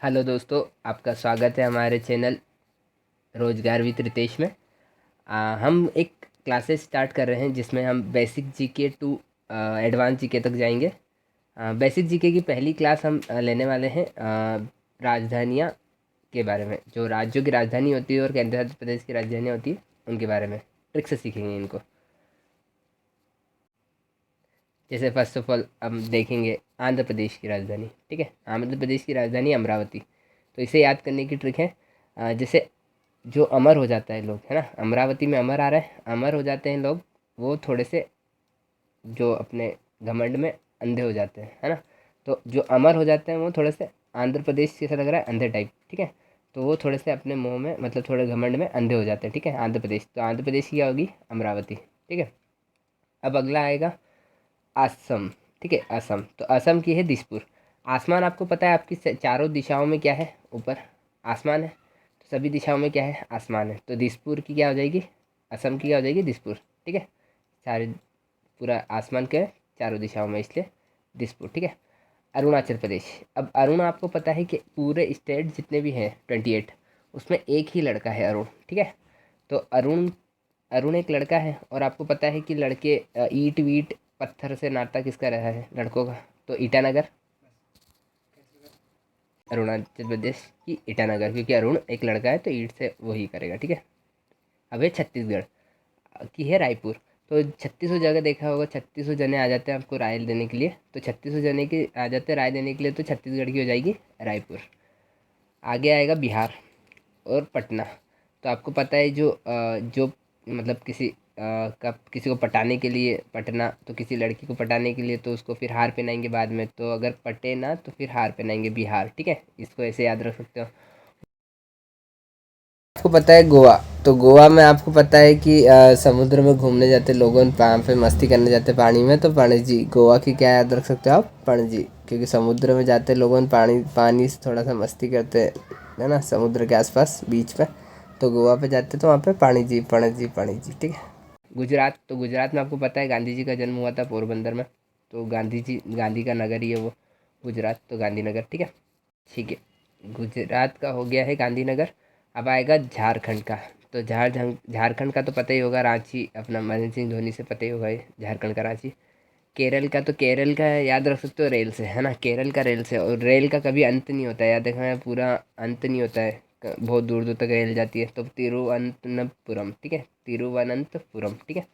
Hello दोस्तों, आपका स्वागत है हमारे चैनल रोजगार विद रितेश में। हम एक क्लासेस स्टार्ट कर रहे हैं जिसमें हम basic GK to advance GK तक जाएंगे। बेसिक जीके की पहली क्लास हम लेने वाले हैं राजधानियाँ के बारे में, जो राज्यों की राजधानी होती है और केंद्र शासित प्रदेश की राजधानियाँ होती है उनके बारे में ट्रिक से सीखेंगे इनको। जैसे फर्स्ट ऑफ ऑल हम देखेंगे आंध्र प्रदेश की राजधानी। ठीक है, आंध्र प्रदेश की राजधानी अमरावती। तो इसे याद करने की ट्रिक है, जैसे जो अमर हो जाता है लोग, है ना, अमरावती में अमर आ रहा है, अमर हो जाते हैं लोग, वो थोड़े से जो अपने घमंड में अंधे हो जाते हैं, है ना। तो जो अमर हो जाते हैं वो थोड़े से आंध्र प्रदेश जैसा लग रहा है, अंधे टाइप। ठीक है, तो वो थोड़े से अपने मुंह में मतलब थोड़े घमंड में अंधे हो जाते हैं। ठीक है, आंध्र प्रदेश, तो आंध्र प्रदेश की क्या होगी, अमरावती। ठीक है, अब अगला आएगा असम। ठीक है, असम, तो असम की है दिसपुर। आसमान आपको पता है आपकी चारों दिशाओं में क्या है, ऊपर आसमान है, तो सभी दिशाओं में क्या है, आसमान है। तो दिसपुर की क्या हो जाएगी, असम की क्या हो जाएगी, दिसपुर। ठीक है, सारे पूरा आसमान के चारों दिशाओं में, इसलिए दिसपुर। ठीक है, अरुणाचल प्रदेश। अब अरुण आपको पता है कि पूरे स्टेट जितने भी हैं 28, उसमें एक ही लड़का है अरुण। ठीक है, तो अरुण अरुण एक लड़का है, और आपको पता है कि लड़के ईंट वीट पत्थर से नाता किसका रहा है, लड़कों का। तो ईटानगर, अरुणाचल प्रदेश की ईटानगर, क्योंकि अरुण एक लड़का है तो ईंट से वही करेगा। ठीक है, अब है छत्तीसगढ़ की है रायपुर। तो 3600 जगह देखा होगा, 3600 जने आ जाते हैं आपको राय देने के लिए, तो 3600 जने की आ जाते हैं राय देने के लिए, तो छत्तीसगढ़ की हो जाएगी रायपुर। आगे आएगा बिहार और पटना। तो आपको पता है जो मतलब किसी को पटाने के लिए पटना, तो किसी लड़की को पटाने के लिए तो उसको फिर हार पहनाएंगे बाद में, तो अगर पटे ना तो फिर हार पहनाएंगे, बिहार। ठीक है, इसको ऐसे याद रख सकते हो। आपको पता है गोवा, तो गोवा में आपको पता है कि समुद्र में घूमने जाते लोगों, वहाँ पे मस्ती करने जाते पानी में, तो पणजी। गोवा की क्या याद रख सकते हो आप, पणजी, क्योंकि समुद्र में जाते लोगों पानी पानी से थोड़ा सा मस्ती करते हैं, है ना, समुद्र के आसपास बीच पे। तो गोवा पे जाते तो वहाँ पे पणजी पणजी पणजी। ठीक है, गुजरात, तो गुजरात में आपको पता है गांधी जी का जन्म हुआ था पोरबंदर में, तो गांधी का नगर ही है वो गुजरात, तो गांधीनगर। ठीक है, ठीक है, गुजरात का हो गया है गांधीनगर। अब आएगा झारखंड का। तो झारखंड का तो पता ही होगा, रांची, अपना महेंद्र सिंह धोनी से पता ही होगा ये झारखंड का रांची। केरल का, तो केरल का याद रख सकते हो रेल से, है ना, केरल का रेल से, और रेल का कभी अंत नहीं होता है, याद रखना है, पूरा अंत नहीं होता है, बहुत दूर दूर तक रेल जाती है। तो तिरुवनंतपुरम। ठीक है, तिरुवनंतपुरम। ठीक है,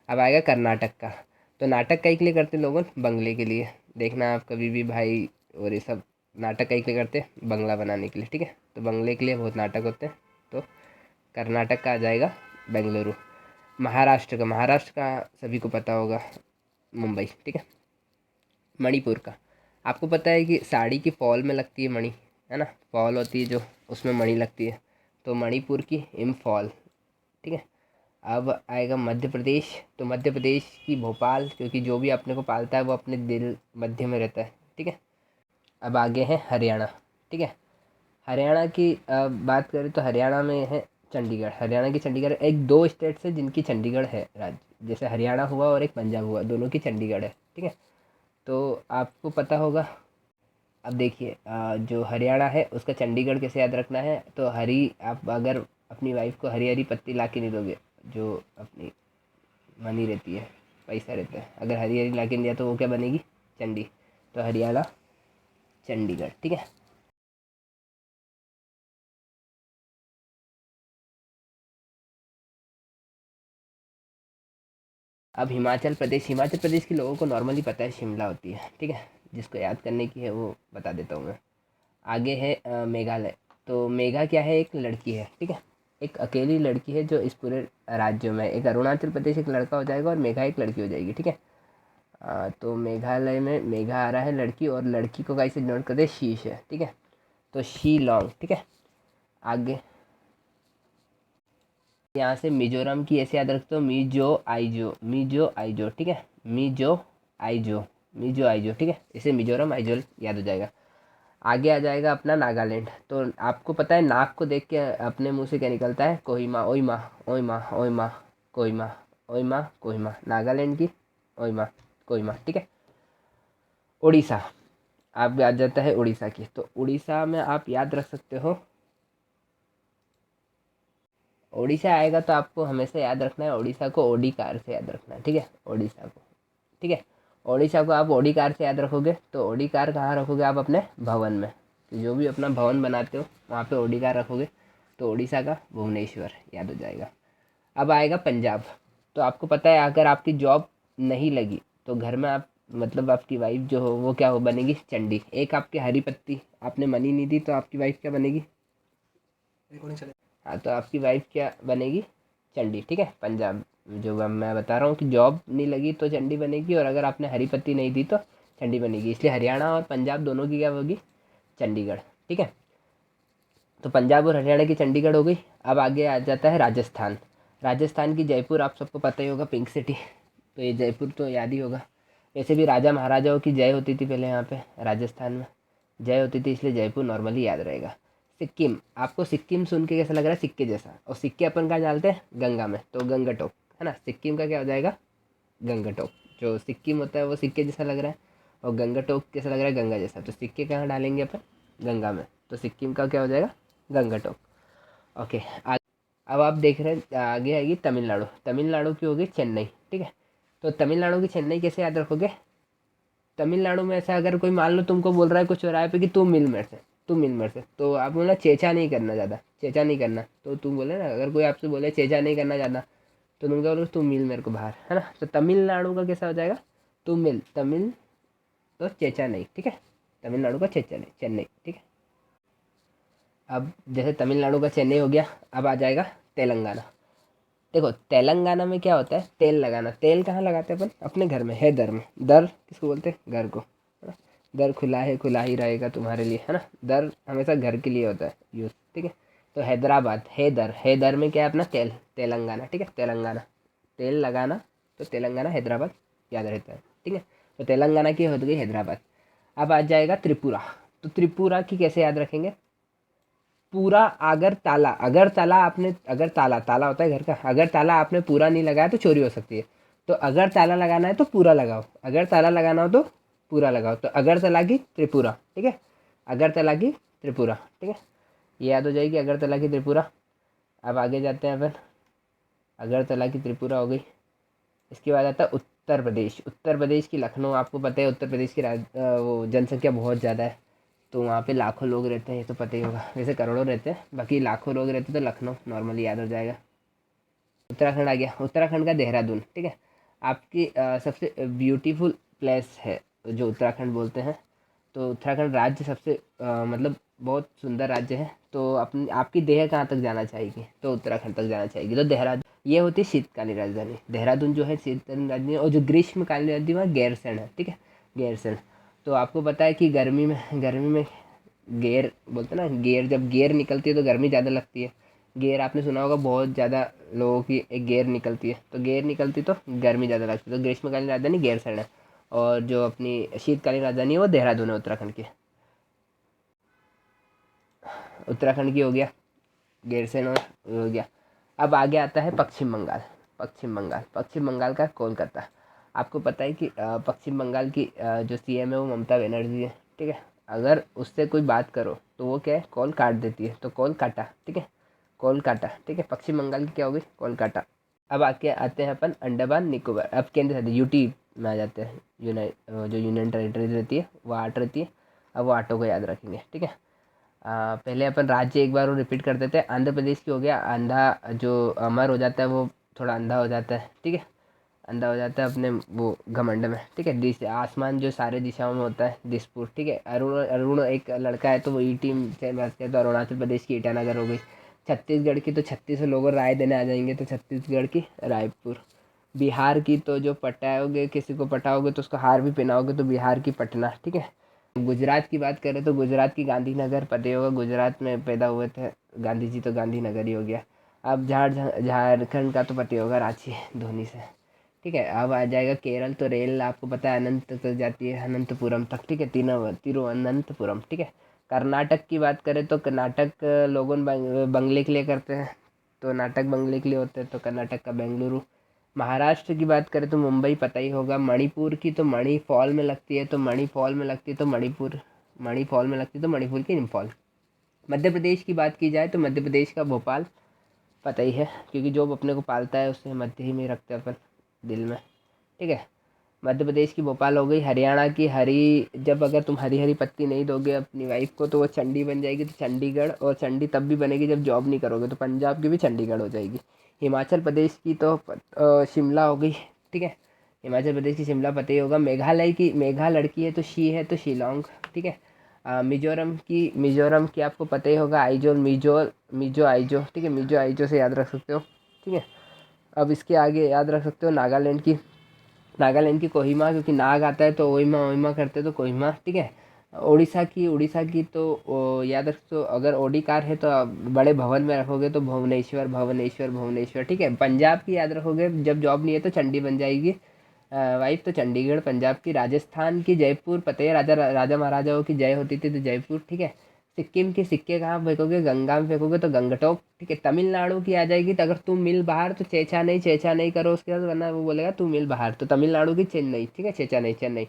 अब आएगा कर्नाटक का। तो नाटक कई के लिए करते हैं लोग, बंगले के लिए। देखना आप कभी भी भाई, और ये सब नाटक कई के लिए करते हैं, बंगला बनाने के लिए। ठीक है, तो बंगले के लिए बहुत नाटक होते हैं, तो कर्नाटक का आ जाएगा बेंगलुरु। महाराष्ट्र का सभी को पता होगा, मुंबई। ठीक है, मणिपुर का, आपको पता है कि साड़ी की फॉल में लगती है मणि, है ना, फॉल होती है जो, उसमें मणि लगती है, तो मणिपुर की इम्फॉल। ठीक है, अब आएगा मध्य प्रदेश। तो मध्य प्रदेश की भोपाल, क्योंकि जो भी अपने को पालता है वो अपने दिल मध्य में रहता है। ठीक है, अब आगे है हरियाणा। ठीक है, हरियाणा की बात करें तो हरियाणा में है चंडीगढ़। हरियाणा की चंडीगढ़, एक दो स्टेट्स है जिनकी चंडीगढ़ है राज्य, जैसे हरियाणा हुआ और एक पंजाब हुआ, दोनों की चंडीगढ़ है। ठीक है, तो आपको पता होगा। अब देखिए, जो हरियाणा है उसका चंडीगढ़ कैसे याद रखना है, तो आप अगर अपनी वाइफ को हरी हरी पत्ती ला के नहीं दोगे, जो अपनी मनी रहती है, पैसा रहता है, अगर हरी हरी ला के नहीं दिया तो वो क्या बनेगी, चंडी। तो हरियाणा, चंडीगढ़। ठीक है, अब हिमाचल प्रदेश के लोगों को नॉर्मली पता है शिमला होती है। ठीक है, जिसको याद करने की है वो बता देता हूँ मैं। आगे है मेघालय। तो मेघा क्या है, एक लड़की है। ठीक है, एक अकेली लड़की है जो इस पूरे राज्य में, एक अरुणाचल प्रदेश एक लड़का हो जाएगा और मेघा एक लड़की हो जाएगी। ठीक है, तो मेघालय में मेघा आ रहा है लड़की, और लड़की को कैसे नोट करते, शीश है। ठीक है, तो शी लॉन्ग। ठीक है, आगे यहाँ से मिजोरम की ऐसे याद रखते हो, मीजो आइजो। ठीक है, मीजो आइजो, मीजो आइजो। ठीक है, इसे मिजोरम आइजोल याद हो जाएगा। आगे आ जाएगा अपना नागालैंड। तो आपको पता है नाक को देख के अपने मुंह से क्या निकलता है, कोहिमा, ओइमा, ओइमा, ओइमा, कोहिमा, ओइमा, कोहिमा, नागालैंड की ओइमा, कोहिमा। ठीक है, उड़ीसा। आप आ जाता है उड़ीसा की। तो उड़ीसा में आप याद रख सकते हो, उड़ीसा आएगा तो आपको हमेशा याद रखना है उड़ीसा को ओडी कार से याद रखना है, ठीक है, उड़ीसा को, ठीक है। उड़ीसा को आप ओडी कार से याद रखोगे तो ओडी कार कहाँ रखोगे आप? अपने भवन में। तो जो भी अपना भवन बनाते हो वहाँ पे ओडी कार रखोगे तो उड़ीसा का भुवनेश्वर याद हो जाएगा। अब आएगा पंजाब। तो आपको पता है अगर आपकी जॉब नहीं लगी तो घर में आप मतलब आपकी वाइफ जो हो वो क्या हो बनेगी? चंडी। एक आपकी हरी पत्ती आपने मनी नहीं दी तो आपकी वाइफ क्या बनेगी? हाँ, तो आपकी वाइफ क्या बनेगी? चंडी, ठीक है। पंजाब जो मैं बता रहा हूँ कि जॉब नहीं लगी तो चंडी बनेगी, और अगर आपने हरी पत्ती नहीं दी तो चंडी बनेगी। इसलिए हरियाणा और पंजाब दोनों की क्या होगी? चंडीगढ़, ठीक है। तो पंजाब और हरियाणा की चंडीगढ़ हो गई। अब आगे आ जाता है राजस्थान। राजस्थान की जयपुर आप सबको पता ही होगा, पिंक सिटी। तो ये जयपुर तो याद ही होगा। वैसे भी राजा महाराजाओं की जय होती थी पहले यहाँ पे राजस्थान में, जय होती थी, इसलिए जयपुर नॉर्मली याद रहेगा। सिक्किम, आपको सिक्किम सुन के कैसा लग रहा है? सिक्के जैसा। और सिक्के अपन कहाँ डालते हैं? गंगा में, तो गंगटोक, है ना। सिक्किम का क्या हो जाएगा? गंगटोक। जो सिक्किम होता है वो सिक्के जैसा लग रहा है, और गंगटोक कैसा लग रहा है? गंगा जैसा। तो सिक्के कहाँ डालेंगे अपन? गंगा में। तो सिक्किम का क्या हो जाएगा? गंगटोक। ओके। अब आप देख रहे हैं आगे आएगी तमिलनाडु। तमिलनाडु की होगी चेन्नई, ठीक है। तो तमिलनाडु की चेन्नई कैसे याद रखोगे? तमिलनाडु में ऐसा अगर कोई मान लो तुमको बोल रहा है कुछ चौराहे पे कि तू मिल मेरे से, तू मिल मेरे से, तो आप बोलना चेचा नहीं करना ज़्यादा, चेचा नहीं करना। तो तुम बोले ना, अगर कोई आपसे बोले चेचा नहीं करना ज़्यादा, तो तुम क्या बोलो? तू मिल मेरे को बाहर, है ना। तो तमिलनाडु का कैसा हो जाएगा? तू मिल, तमिल, तो चेचा नहीं, ठीक है। तमिलनाडु का चेचा नहीं, चेन्नई, ठीक है। अब जैसे तमिलनाडु का चेन्नई हो गया, अब आ जाएगा तेलंगाना। देखो तेलंगाना में क्या होता है? तेल लगाना। तेल कहाँ लगाते हैं अपन? अपने घर में, है दर में। दर किसको बोलते हैं? घर को, है ना। दर खुला है, खुला ही रहेगा तुम्हारे लिए, है ना। दर हमेशा घर के लिए होता है यूज़, ठीक है। तो हैदराबाद, है दर, है दर में क्या है अपना? तेल, तेलंगाना, ठीक है। तेलंगाना, तेल लगाना, तो तेलंगाना हैदराबाद याद रहता है, ठीक है। तो तेलंगाना की हो गई हैदराबाद। अब आ जाएगा त्रिपुरा। तो त्रिपुरा की कैसे याद रखेंगे? पूरा अगर ताला, अगर ताला आपने, अगर ताला, ताला होता है घर का, अगर ताला आपने पूरा नहीं लगाया तो चोरी हो सकती है। तो अगर ताला लगाना है तो पूरा लगाओ, अगर ताला लगाना हो तो पूरा लगाओ। तो अगरतला की त्रिपुरा, ठीक है। अगरतला की त्रिपुरा, ठीक है। ये याद हो जाएगी, अगरतला की त्रिपुरा। अब आगे जाते हैं अपन। अगरतला की त्रिपुरा हो गई। इसके बाद आता है उत्तर प्रदेश। उत्तर प्रदेश की लखनऊ, आपको पता है उत्तर प्रदेश की वो जनसंख्या बहुत ज़्यादा है, तो वहाँ पे लाखों लोग रहते हैं, ये तो पता ही होगा। वैसे करोड़ों रहते हैं, बाकी लाखों लोग रहते हैं, तो लखनऊ नॉर्मली याद हो जाएगा। उत्तराखंड आ गया। उत्तराखंड का देहरादून, ठीक है। आपकी सबसे ब्यूटीफुल प्लेस है जो उत्तराखंड बोलते हैं। तो उत्तराखंड राज्य सबसे मतलब बहुत सुंदर राज्य है। तो अपनी आपकी देह कहाँ तक जाना चाहेगी? तो उत्तराखंड तक जाना चाहेगी। तो देहरादून, ये होती है शीतकालीन राजधानी। देहरादून जो है शीतकालीन राजधानी, और जो ग्रीष्मकालीन राजधानी वह गैरसैंण है, ठीक है, गैरसैंण। तो आपको पता है कि गर्मी में गेर बोलते हैं ना, गेर, जब गेर निकलती है तो गर्मी ज़्यादा लगती है। गेर आपने सुना होगा, बहुत ज़्यादा लोगों की एक गेर निकलती है, तो गेर निकलती तो गर्मी ज़्यादा लगती है। तो ग्रीष्मकालीन राजधानी गैरसैंण है, और जो अपनी शीतकालीन राजधानी है वो देहरादून है उत्तराखंड की। उत्तराखंड की हो गया, गैरसैंण और हो गया। अब आगे आता है पश्चिम बंगाल। पश्चिम बंगाल, पश्चिम बंगाल का कोलकाता। आपको पता है कि पश्चिम बंगाल की जो सीएम है वो ममता बनर्जी है, ठीक है। अगर उससे कोई बात करो तो वो क्या है? कॉल काट देती है, तो कॉल काटा, ठीक है, कोलकाता, ठीक है। पश्चिम बंगाल की क्या होगी? कोलकाता। अब आके आते हैं अपन अंडमान निकोबार। अब केंद्र शासित यूटी में आ जाते हैं। जो यूनियन टेरिटरीज रहती है वो 8 रहती है। अब वो 8 को याद रखेंगे, ठीक है। पहले अपन राज्य एक बार वो रिपीट कर देते हैं। आंध्र प्रदेश की हो गया। अंधा जो अमर हो जाता है वो थोड़ा अंधा हो जाता है, ठीक है, अंधा हो जाता है अपने वो घमंड में, ठीक है। दिश आसमान जो सारे दिशाओं में होता है, दिसपुर, ठीक है। अरुण, अरुण एक लड़का है तो वो ई टीम से बात करते हैं। तो अरुणाचल प्रदेश की ईटानगर हो गई। छत्तीसगढ़ की तो 36 लोग राय देने आ जाएंगे, तो छत्तीसगढ़ की रायपुर। बिहार की तो जो पटाओगे, किसी को पटाओगे तो उसको हार भी पहनाओगे, तो बिहार की पटना, ठीक है। गुजरात की बात करें तो गुजरात की गांधीनगर, पता ही होगा गुजरात में पैदा हुए थे गांधी जी, तो गांधीनगर ही हो गया। अब झारखंड का तो पता ही होगा, रांची, धोनी से, ठीक है। अब आ जाएगा केरल। तो रेल आपको पता है अनंत तक जाती है, अनंतपुरम तक, ठीक है, तिरुवनंतपुरम, ठीक है। कर्नाटक की बात करें तो कर्नाटक लोगों बंगले के लिए करते हैं, तो नाटक बंगले के लिए होते हैं, तो कर्नाटक का बेंगलुरु। महाराष्ट्र की बात करें तो मुंबई पता ही होगा। मणिपुर की तो मणि फॉल में लगती है, तो मणि फॉल में लगती है तो मणिपुर, मणि फॉल में लगती है तो मणिपुर की इम्फॉल। मध्य प्रदेश की बात की जाए तो मध्य प्रदेश का भोपाल पता ही है, क्योंकि जो अपने को पालता है उसे मध्य ही में रखते हैं अपन दिल में, ठीक है। मध्य प्रदेश की भोपाल हो गई। हरियाणा की हरी, जब अगर तुम हरी हरी पत्ती नहीं दोगे अपनी वाइफ को तो वो चंडी बन जाएगी, तो चंडीगढ़। और चंडी तब भी बनेगी जब जॉब नहीं करोगे, तो पंजाब की भी चंडीगढ़ हो जाएगी। हिमाचल प्रदेश की तो शिमला हो गई, ठीक है। हिमाचल प्रदेश की शिमला पता ही होगा। मेघालय की, मेघा लड़की है तो शी है तो शिलोंग, ठीक है। मिजोरम की आपको पता ही होगा, आइजोल, मिजो आइजो, ठीक है। मिजो आइजो से याद रख सकते हो, ठीक है। अब इसके आगे याद रख सकते हो नागालैंड की कोहिमा, क्योंकि नाग आता है तो ओहिमा ओहिमा करते तो कोहिमा, ठीक है। उड़ीसा की तो याद रखो, अगर ओडीकार है तो बड़े भवन में रखोगे तो भुवनेश्वर भुवनेश्वर भुवनेश्वर, ठीक है। पंजाब की याद रखोगे, जब जॉब नहीं है तो चंडी बन जाएगी वाइफ, तो चंडीगढ़ पंजाब की। राजस्थान की जयपुर, पता है राजा राजा महाराजाओं की जय होती थी तो जयपुर, ठीक है। सिक्किम के सिक्के कहाँ फेंकोगे, गंगा में फेंकोगे तो गंगटोक, ठीक है। तमिलनाडु की आ जाएगी, तो अगर तुम मिल बाहर तो चेचा नहीं करो उसके बाद, वरना वो बोलेगा तू मिल बाहर, तो तमिलनाडु की चेन्नई, ठीक है। चेचा नहीं, चेन्नई।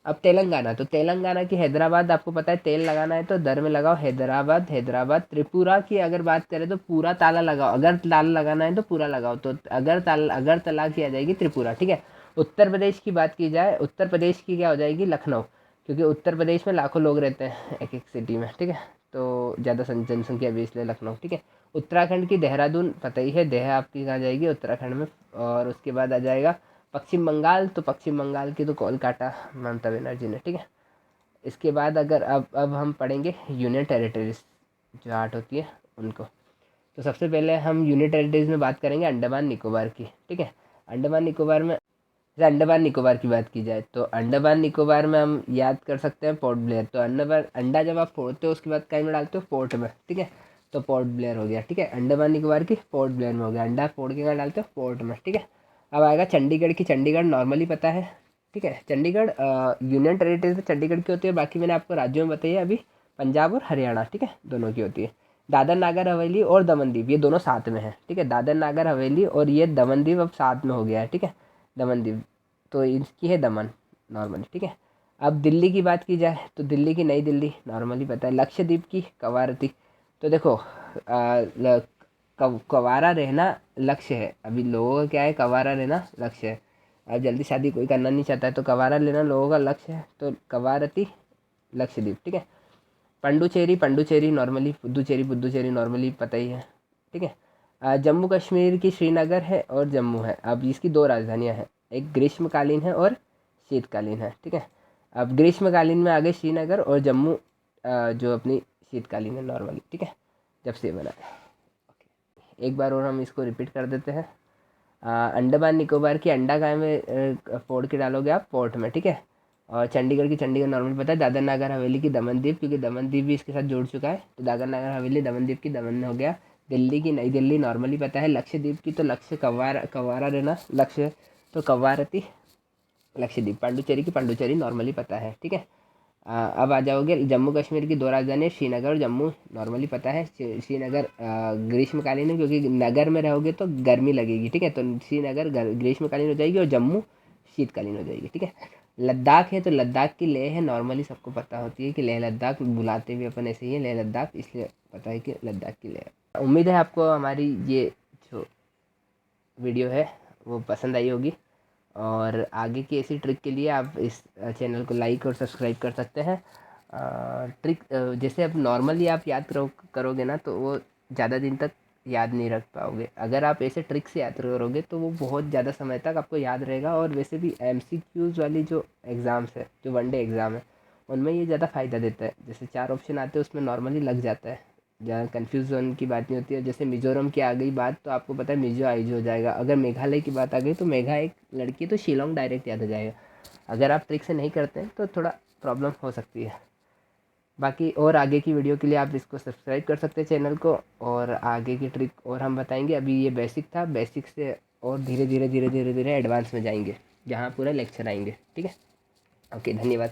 अब तेलंगाना, तो तेलंगाना की हैदराबाद, आपको पता है तेल लगाना है तो दर में लगाओ, हैदराबाद हैदराबाद। त्रिपुरा की अगर बात करें तो पूरा ताला लगाओ, अगर ताला लगाना है तो पूरा लगाओ, तो अगर तला की आ जाएगी त्रिपुरा, ठीक है। उत्तर प्रदेश की बात की जाए, उत्तर प्रदेश की क्या हो जाएगी, लखनऊ, क्योंकि उत्तर प्रदेश में लाखों लोग रहते हैं एक एक सिटी में, ठीक है। तो ज़्यादा जनसंख्या भी इसलिए लखनऊ, ठीक है। उत्तराखंड की देहरादून, पता ही है देह आपकी कहाँ जाएगी, उत्तराखंड में। और उसके बाद आ जाएगा पश्चिम बंगाल, तो पश्चिम बंगाल की तो कोलकाता ममता बनर्जी ने, ठीक है। इसके बाद अगर अब हम पढ़ेंगे यूनियन टेरिटरीज जो 8 होती है उनको। तो सबसे पहले हम यूनियन टेरिटरीज में बात करेंगे अंडमान निकोबार की, ठीक है। अंडमान निकोबार में, जैसे अंडमान निकोबार की बात की जाए तो अंडमान निकोबार में हम याद कर सकते हैं पोर्ट ब्लेयर। तो अंडा जब आप फोड़ते हो उसके बाद कहीं में डालते हो, पोर्ट में, ठीक है। तो पोर्ट ब्लेयर हो गया, ठीक है। अंडमान निकोबार की पोर्ट ब्लेयर में हो गया, अंडा फोड़ के कहाँ डालते हो, पोर्ट में, ठीक है। अब आएगा चंडीगढ़ की, चंडीगढ़ नॉर्मली पता है, ठीक है। चंडीगढ़ यूनियन टेरिटरी तो चंडीगढ़ की होती है, बाकी मैंने आपको राज्यों में बताइए अभी, पंजाब और हरियाणा, ठीक है, दोनों की होती है। दादर नागर हवेली और दमन दीव, ये दोनों साथ में है, ठीक है। दादर नागर हवेली और ये दमन दीव अब साथ में हो गया है, ठीक है। दमन दीव, तो इसकी है दमन नॉर्मली, ठीक है। अब दिल्ली की बात की जाए तो दिल्ली की नई दिल्ली नॉर्मली पता है। लक्षद्वीप की कवारती, तो देखो कवारा रहना लक्ष्य है, अभी लोगों का क्या है, कवारा रहना लक्ष्य है। अब जल्दी शादी कोई करना नहीं चाहता है तो कवारा लेना लोगों का लक्ष्य है, तो कवारती लक्षद्वीप, ठीक है। पंडुचेरी नॉर्मली, पुदुचेरी नॉर्मली पता ही है, ठीक है। जम्मू कश्मीर की श्रीनगर है और जम्मू है। अब इसकी दो राजधानियां हैं, एक ग्रीष्मकालीन है और शीतकालीन है, ठीक है। अब ग्रीष्मकालीन में आ गए श्रीनगर, और जम्मू जो अपनी शीतकालीन है नॉर्मली, ठीक है, जब से बना है। एक बार और हम इसको रिपीट कर देते हैं। अंडमान निकोबार की अंडा गाय में फोड़ के डालोगे आप पोर्ट में, ठीक है। और चंडीगढ़ की चंडीगढ़ नॉर्मल पता है। दादर नागर हवेली की दमन दीव, क्योंकि दमन दीव भी इसके साथ जुड़ चुका है, तो दादर नागर हवेली दमन दीव की दमन में हो गया। दिल्ली की नई दिल्ली नॉर्मली पता है। लक्षद्वीप की तो लक्ष्य कवारा रहना लक्ष्य, तो कवारती लक्षद्वीप। पांडुचेरी की पांडुचेरी नॉर्मली पता है, ठीक है। अब आ जाओगे जम्मू कश्मीर की दो राजधानी श्रीनगर और जम्मू, नॉर्मली पता है। श्रीनगर ग्रीष्मकालीन है, क्योंकि नगर में रहोगे तो गर्मी लगेगी, ठीक है, तो श्रीनगर ग्रीष्मकालीन हो जाएगी और जम्मू शीतकालीन हो जाएगी, ठीक है। लद्दाख है तो लद्दाख की लेह है, नॉर्मली सबको पता होती है कि लेह लद्दाख, बुलाते भी अपन ऐसे ही है लेह लद्दाख, इसलिए पता है कि लद्दाख की लेह। उम्मीद है आपको हमारी ये जो वीडियो है वो पसंद आई होगी, और आगे की ऐसी ट्रिक के लिए आप इस चैनल को लाइक और सब्सक्राइब कर सकते हैं। ट्रिक जैसे अब नॉर्मली आप याद करोगे ना तो वो ज़्यादा दिन तक याद नहीं रख पाओगे, अगर आप ऐसे ट्रिक से याद करोगे तो वो बहुत ज़्यादा समय तक आपको याद रहेगा। और वैसे भी MCQs वाली जो एग्ज़ाम्स है, जो वनडे एग्ज़ाम है, उनमें ये ज़्यादा फ़ायदा देता है। जैसे 4 ऑप्शन आते हैं उसमें नॉर्मली लग जाता है, ज़्यादा कन्फ्यूज़न की बात नहीं होती है। जैसे मिज़ोरम की आ गई बात तो आपको पता है मिज़ो आइजो हो जाएगा। अगर मेघालय की बात आ गई तो मेघा एक लड़की तो शिलोंग डायरेक्ट याद हो जाएगा। अगर आप ट्रिक से नहीं करते हैं तो थोड़ा प्रॉब्लम हो सकती है। बाकी और आगे की वीडियो के लिए आप इसको सब्सक्राइब कर सकते हैं चैनल को, और आगे की ट्रिक और हम बताएंगे। अभी ये बेसिक था, बेसिक से और धीरे धीरे एडवांस में जाएंगे, जहाँ पूरा लेक्चर आएंगे, ठीक है। ओके, धन्यवाद।